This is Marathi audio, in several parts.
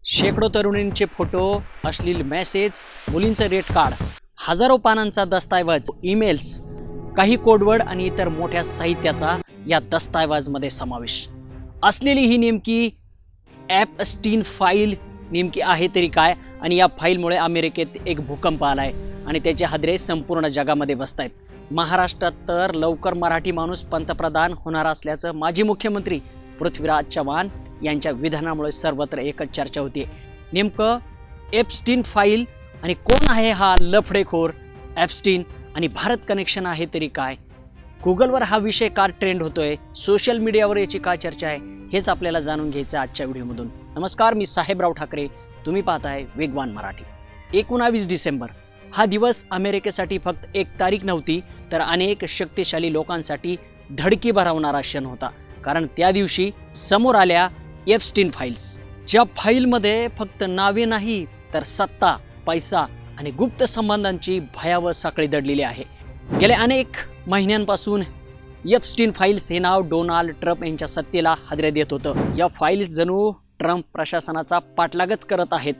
शेकडो तरुणींचे फोटो, अश्लील मेसेज, मुलींचं रेट कार्ड, हजारो पानांचा दस्तऐवज, ईमेल्स, काही कोडवर्ड आणि इतर मोठ्या साहित्याचा या दस्तऐवजमध्ये समावेश असलेली ही नेमकी एपस्टीन फाईल नेमकी आहे तरी काय? आणि या फाईलमुळे अमेरिकेत एक भूकंप आलाय आणि त्याचे हादरे संपूर्ण जगामध्ये बसतायत. महाराष्ट्रात तर लवकर मराठी माणूस पंतप्रधान होणार असल्याचं माजी मुख्यमंत्री पृथ्वीराज चव्हाण यांच्या विधानामुळे सर्वत्र एकच चर्चा होती. नेमकं एपस्टीन फाईल आणि कोण आहे हा लफडेखोर एपस्टीन आणि भारत कनेक्शन आहे तरी काय? गुगलवर हा विषय का ट्रेंड होतोय? सोशल मीडियावर याची काय चर्चा आहे? हेच आपल्याला जाणून घ्यायचं आजच्या व्हिडिओमधून. नमस्कार, मी साहेबराव ठाकरे. तुम्ही पाहताय वेगवान मराठी. 19 डिसेंबर हा दिवस अमेरिकेसाठी फक्त एक तारीख नव्हती, तर अनेक शक्तिशाली लोकांसाठी धडकी भरवणारा क्षण होता. कारण त्या दिवशी समोर आल्या एपस्टीन फाईल्स, ज्या फाईलमध्ये फक्त नावे नाही तर सत्ता, पैसा आणि गुप्त संबंधांची भयावह साखळी दडलेली आहे. गेल्या अनेक महिन्यांपासून एपस्टीन फाईल्स हे नाव डोनाल्ड ट्रम्प यांच्या सत्तेला हादरे देत होतं. या फाईल्स जणू ट्रम्प प्रशासनाचा पाठलागच करत आहेत.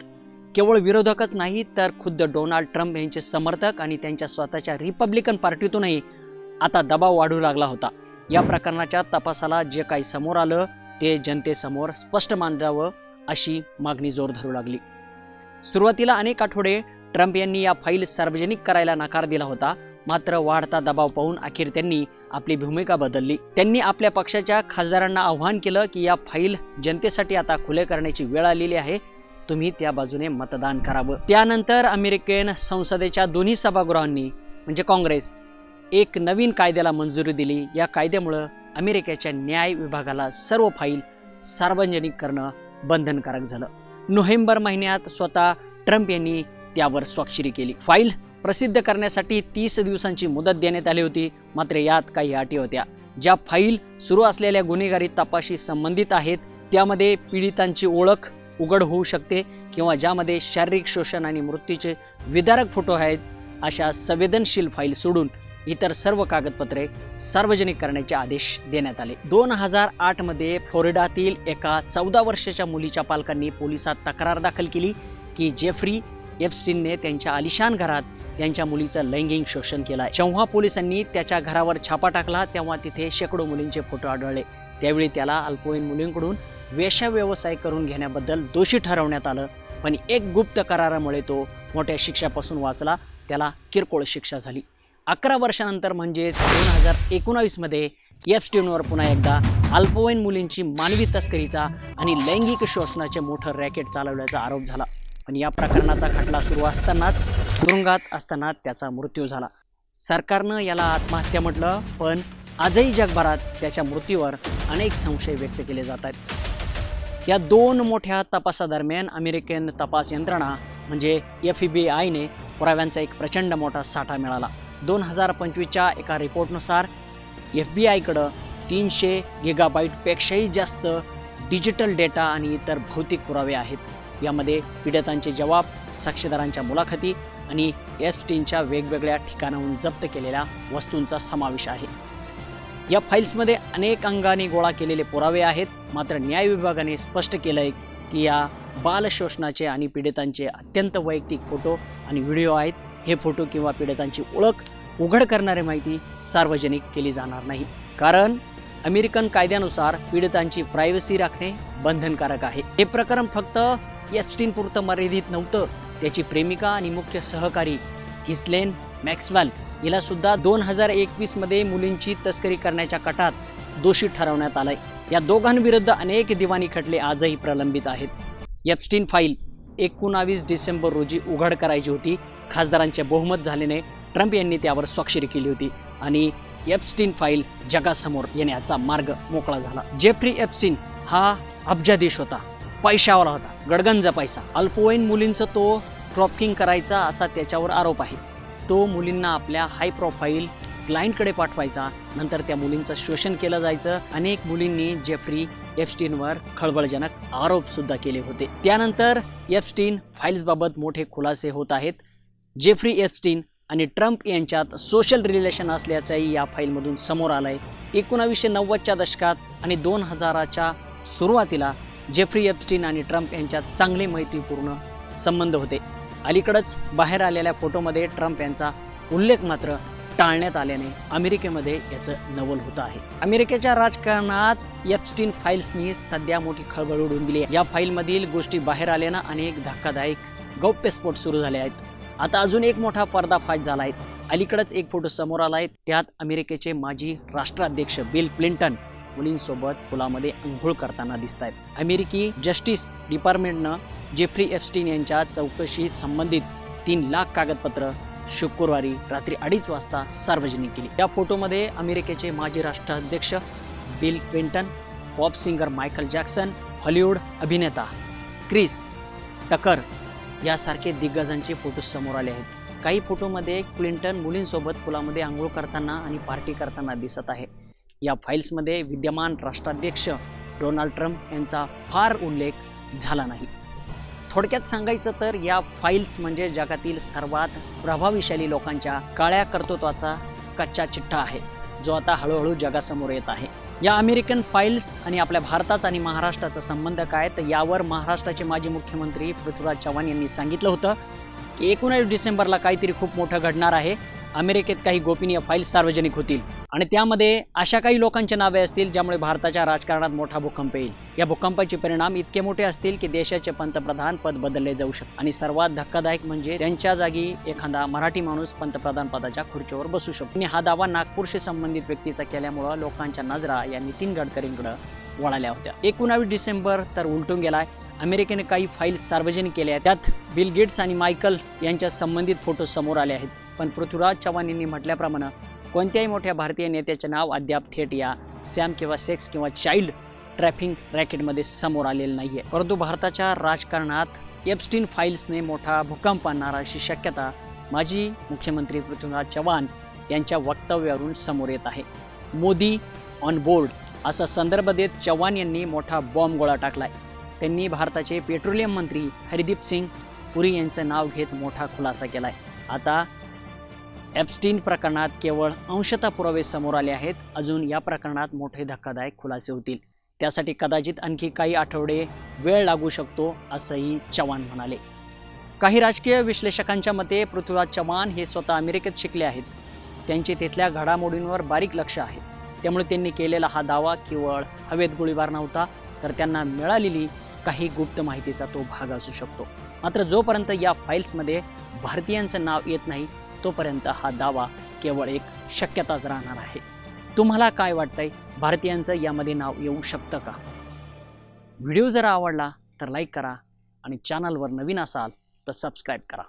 केवळ विरोधकच नाही तर खुद्द डोनाल्ड ट्रम्प यांचे समर्थक आणि त्यांच्या स्वतःच्या रिपब्लिकन पार्टीतूनही आता दबाव वाढू लागला होता. या प्रकरणाच्या तपासाला जे काही समोर आलं ते जनतेसमोर स्पष्ट मांडावं अशी मागणी जोर धरू लागली. सुरुवातीला अनेक आठवडे ट्रम्प यांनी या फाईल सार्वजनिक करायला नकार दिला होता. मात्र वाढता दबाव पाहून अखेर त्यांनी आपली भूमिका बदलली. त्यांनी आपल्या पक्षाच्या खासदारांना आव्हान केलं की या फाईल जनतेसाठी आता खुले करण्याची वेळ आलेली आहे, तुम्ही त्या बाजूने मतदान करावं. त्यानंतर अमेरिकन संसदेच्या दोन्ही सभागृहांनी म्हणजे काँग्रेस एक नवीन कायद्याला मंजुरी दिली. या कायद्यामुळं अमेरिकेच्या न्याय विभागाला सर्व फाईल सार्वजनिक करणं बंधनकारक झालं. नोव्हेंबर महिन्यात स्वतः ट्रम्प यांनी त्यावर स्वाक्षरी केली. फाईल प्रसिद्ध करण्यासाठी 30 दिवसांची मुदत देण्यात आली होती. मात्र यात काही अटी होत्या. ज्या फाईल सुरू असलेल्या गुन्हेगारी तपाशी संबंधित आहेत त्यामध्ये पीडितांची ओळख उघड होऊ शकते किंवा ज्यामध्ये शारीरिक शोषण आणि मृत्यूचे विदारक फोटो आहेत अशा संवेदनशील फाईल सोडून इतर सर्व कागदपत्रे सार्वजनिक करण्याचे आदेश देण्यात आले. 2008 मध्ये फ्लोरिडातील एका 14 वर्षाच्या मुलीच्या पालकांनी पोलिसात तक्रार दाखल केली की जेफ्री एपस्टीनने त्यांच्या आलिशान घरात त्यांच्या मुलीचं लैंगिक शोषण केलं. जेव्हा पोलिसांनी त्याच्या घरावर छापा टाकला तेव्हा तिथे शेकडो मुलींचे फोटो आढळले. त्यावेळी त्याला अल्पवयीन मुलींकडून वेश्या व्यवसाय करून घेण्याबद्दल दोषी ठरवण्यात आलं. पण एक गुप्त करारामुळे तो मोठ्या शिक्षापासून वाचला. त्याला किरकोळ शिक्षा झाली. 11 वर्षानंतर म्हणजेच 2019 मध्ये एपस्टीनवर पुन्हा एकदा अल्पवयीन मुलींची मानवी तस्करीचा आणि लैंगिक शोषणाचे मोठं रॅकेट चालवल्याचा आरोप झाला. पण या प्रकरणाचा खटला सुरू असतानाच तुरुंगात असताना त्याचा मृत्यू झाला. सरकारनं याला आत्महत्या म्हटलं, पण आजही जगभरात त्याच्या मृत्यूवर अनेक संशय व्यक्त केले जात आहेत. या दोन मोठ्या तपासादरम्यान अमेरिकन तपास यंत्रणा म्हणजे FBI पुराव्यांचा एक प्रचंड मोठा साठा मिळाला. 2025च्या एका रिपोर्टनुसार FBI कडं 300 गिगाबाईटपेक्षाही जास्त डिजिटल डेटा आणि इतर भौतिक पुरावे आहेत. यामध्ये पीडितांचे जबाब, साक्षीदारांच्या मुलाखती आणि एपस्टीनच्या वेगवेगळ्या ठिकाणाहून जप्त केलेल्या वस्तूंचा समावेश आहे. या फाईल्समध्ये अनेक अंगाने गोळा केलेले पुरावे आहेत. मात्र न्याय विभागाने स्पष्ट केलंय की या बाल शोषणाचे आणि पीडितांचे अत्यंत वैयक्तिक फोटो आणि व्हिडिओ आहेत. हे फोटो किंवा पीडितांची ओळख उघड करणारी माहिती सार्वजनिक केली जाणार नाही. कारण अमेरिकन कायद्यानुसार पीडितांची प्रायव्हसी राखणे बंधनकारक आहे. हे प्रकरण फक्त एपस्टीन पुरतं मर्यादित नव्हतं. त्याची प्रेमिका आणि मुख्य सहकारी हिस्लेन मॅक्सवेल हिला सुद्धा 2021 मध्ये मुलींची तस्करी करण्याच्या कटात दोषी ठरवण्यात आलंय. या दोघांविरुद्ध अनेक दिवाणी खटले आजही प्रलंबित आहेत. एपस्टीन फाईल 19 डिसेंबर रोजी उघड करायची होती. खासदारांचे बहुमत झाल्याने ट्रम्प यांनी त्यावर स्वाक्षरी केली होती आणि एपस्टीन फाईल जगासमोर येण्याचा मार्ग मोकळा झाला. जेफ्री एपस्टीन हा अब्जाधीश होता, पैशावाला होता, गडगंज पैसा. अल्पवयीन मुलींचं तो ट्रॅफिकिंग करायचा असा त्याच्यावर आरोप आहे. तो मुलींना आपल्या हाय प्रोफाईल क्लायंटकडे पाठवायचा. नंतर त्या मुलींचं शोषण केलं जायचं. अनेक मुलींनी जेफ्री एपस्टीनवर खळबळजनक आरोप सुद्धा केले होते. त्यानंतर एपस्टीन फाईल्सबाबत मोठे खुलासे होत आहेत. जेफ्री एपस्टीन आणि ट्रम्प यांच्यात सोशल रिलेशन असल्याचंही या फाईलमधून समोर आलंय. 1990च्या दशकात आणि 2000च्या सुरुवातीला जेफ्री एप्स्टीन आणि ट्रम्प यांच्यात चांगले मैत्रीपूर्ण संबंध होते. अलीकडंच बाहेर आलेल्या फोटोमध्ये ट्रम्प यांचा उल्लेख मात्र टाळण्यात आल्याने अमेरिकेमध्ये याचं नवल होतं आहे. अमेरिकेच्या राजकारणात एप्स्टीन फाईल्सनी सध्या मोठी खळबळ उडवून दिली आहे. या फाईलमधील गोष्टी बाहेर आल्यानं अनेक धक्कादायक गौप्यस्फोट सुरू झाले आहेत. आता अजून एक मोठा पर्दाफाश झाला आहे. अलीकडंच एक फोटो समोर आला आहे. त्यात अमेरिकेचे माजी राष्ट्राध्यक्ष बिल क्लिंटन मुलींसोबत पुलामध्ये अंघोळ करताना दिसत आहेत. अमेरिकी जस्टिस डिपार्टमेंटनं जेफ्री एप्स्टीन यांच्या चौकशीशी संबंधित 3 लाख कागदपत्र शुक्रवारी रात्री 2:30 वाजता सार्वजनिक केली. या फोटोमध्ये अमेरिकेचे माजी राष्ट्राध्यक्ष bill Clinton, pop singer Michael Jackson, Hollywood अभिनेता क्रिस टकर यासारखे दिग्गजांचे फोटो समोर आले आहेत. काही फोटोमध्ये क्लिंटन मुलींसोबत पुलामध्ये आंघोळ करताना आणि पार्टी करताना दिसत आहे. या फाईल्समध्ये विद्यमान राष्ट्राध्यक्ष डोनाल्ड ट्रम्प यांचा फार उल्लेख झाला नाही. थोडक्यात सांगायचं तर या फाईल्स म्हणजे जगातील सर्वात प्रभावशाली लोकांच्या काळ्या कर्तृत्वाचा कच्चा चिठ्ठा आहे, जो आता हळूहळू जगासमोर येत आहे. या अमेरिकन फाईल्स आणि आपल्या भारताचा आणि महाराष्ट्राचा संबंध काय, तर यावर महाराष्ट्राचे माजी मुख्यमंत्री पृथ्वीराज चव्हाण यांनी सांगितलं होतं की 19 डिसेंबरला काहीतरी खूप मोठं घडणार आहे. अमेरिकेत काही गोपनीय फाईल्स सार्वजनिक होतील आणि त्यामध्ये अशा काही लोकांचे नावे असतील ज्यामुळे भारताच्या राजकारणात मोठा भूकंप येईल. या भूकंपाचे परिणाम इतके मोठे असतील की देशाचे पंतप्रधान पद बदलले जाऊ शकते आणि सर्वात धक्कादायक म्हणजे त्यांच्या जागी एखादा मराठी माणूस पंतप्रधान पदाच्या खुर्चीवर बसू शकतो. हा दावा नागपूरशी संबंधित व्यक्तीचा केल्यामुळं लोकांच्या नजरा या नितीन गडकरींकडे वळाल्या होत्या. 19 डिसेंबर तर उलटून गेलाय. अमेरिकेने काही फाईल्स सार्वजनिक केल्या. त्यात बिल गेट्स आणि मायकल यांच्या संबंधित फोटो समोर आले आहेत. पण पृथ्वीराज चव्हाण यांनी म्हटल्याप्रमाणे कोणत्याही मोठ्या भारतीय नेत्याचे नाव अद्याप थेट या सॅम किंवा सेक्स किंवा चाइल्ड ट्रॅफिंग रॅकेटमध्ये समोर आलेलं नाही आहे. परंतु भारताच्या राजकारणात एप्स्टीन फाईल्सने मोठा भूकंप आणणार अशी शक्यता माजी मुख्यमंत्री पृथ्वीराज चव्हाण यांच्या वक्तव्यावरून समोर येत आहे. मोदी ऑन बोर्ड असा संदर्भ देत चव्हाण यांनी मोठा बॉम्ब गोळा टाकलाय. त्यांनी भारताचे पेट्रोलियम मंत्री हरदीप सिंग पुरी यांचं नाव घेत मोठा खुलासा केलाय. आता एप्स्टीन प्रकरणात केवळ अंशतः पुरावे समोर आले आहेत. अजून या प्रकरणात मोठे धक्कादायक खुलासे होतील. त्यासाठी कदाचित आणखी काही आठवडे वेळ लागू शकतो असंही चव्हाण म्हणाले. काही राजकीय विश्लेषकांच्या मते पृथ्वीराज चव्हाण हे स्वतः अमेरिकेत शिकले आहेत. त्यांचे तिथल्या घडामोडींवर बारीक लक्ष आहे. त्यामुळे त्यांनी केलेला हा दावा केवळ हवेत गोळीबार नव्हता, तर त्यांना मिळालेली काही गुप्त माहितीचा तो भाग असू शकतो. मात्र जोपर्यंत या फाईल्समध्ये भारतीयांचं नाव येत नाही तोपर्यंत हा दावा केवळ एक शक्यताच राहणार आहे. तुम्हाला काय वाटतंय, भारतीयांचं यामध्ये नाव येऊ शकतं का? व्हिडिओ जर आवडला तर लाईक करा आणि चॅनलवर नवीन असाल तर सबस्क्राईब करा.